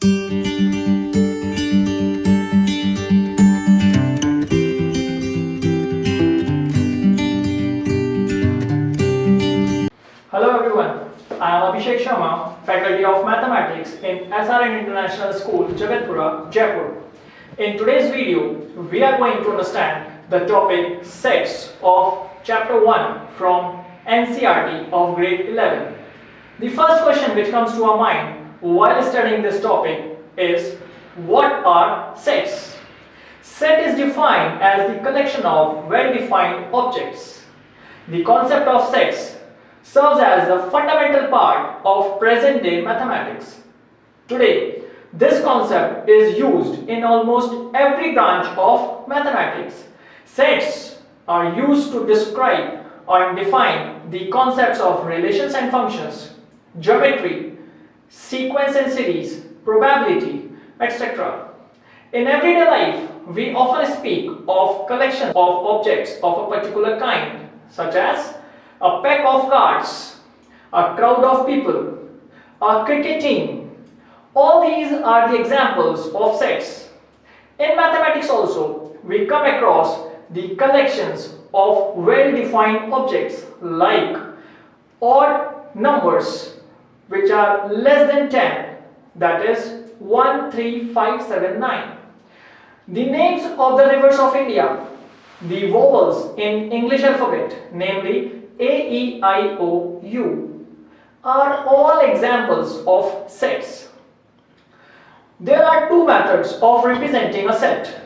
Hello everyone, I am Abhishek Sharma, Faculty of Mathematics in SRN International School, Jaipur. In today's video, we are going to understand the topic sets of Chapter 1 from NCERT of Grade 11. The first question which comes to our mind while studying this topic is, what are sets? Set is defined as the collection of well-defined objects. The concept of sets serves as a fundamental part of present-day mathematics. Today, this concept is used in almost every branch of mathematics. Sets are used to describe or define the concepts of relations and functions, geometry, sequence and series, probability, etc. In everyday life, we often speak of collection of objects of a particular kind, such as a pack of cards, a crowd of people, a cricket team. All these are the examples of sets. In mathematics also, we come across the collections of well-defined objects like odd numbers which are less than 10, that is 1, 3, 5, 7, 9. The names of the rivers of India, the vowels in English alphabet, namely A, E, I, O, U, are all examples of sets. There are two methods of representing a set.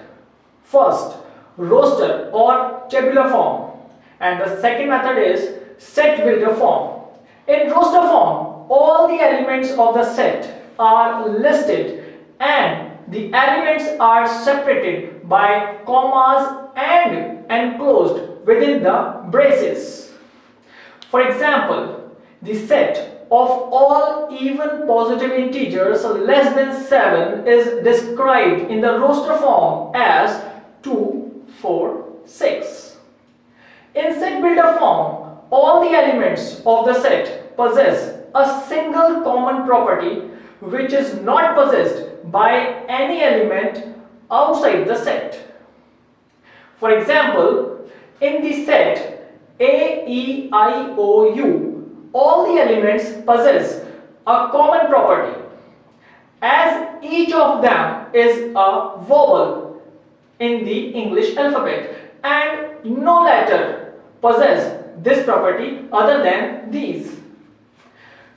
First, roster or tabular form, and the second method is set builder form. In roster form, all the elements of the set are listed and the elements are separated by commas and enclosed within the braces. For example, the set of all even positive integers less than 7 is described in the roster form as 2, 4, 6. In set builder form, all the elements of the set possess a single common property which is not possessed by any element outside the set. For example, in the set A, E, I, O, U, all the elements possess a common property, as each of them is a vowel in the English alphabet and no letter possess this property other than these.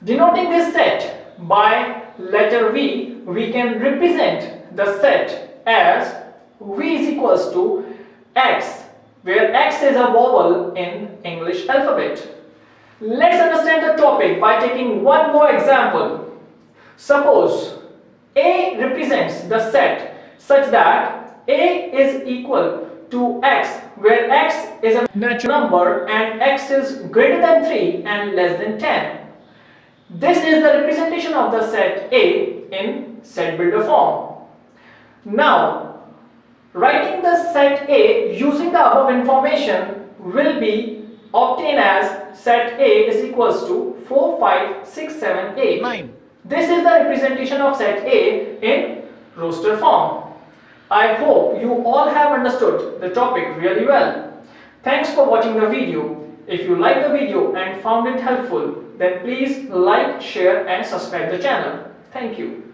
Denoting this set by letter V, we can represent the set as V is equals to X, where X is a vowel in English alphabet. Let's understand the topic by taking one more example. Suppose A represents the set such that A is equal to X, where X is a natural number and X is greater than 3 and less than 10. This is the representation of the set A in set builder form. Now, writing the set A using the above information will be obtained as set A is equals to 4, 5, 6, 7, 8. 9. This is the representation of set A in roster form. I hope you all have understood the topic really well. Thanks for watching the video. If you liked the video and found it helpful, then please like, share and subscribe the channel. Thank you.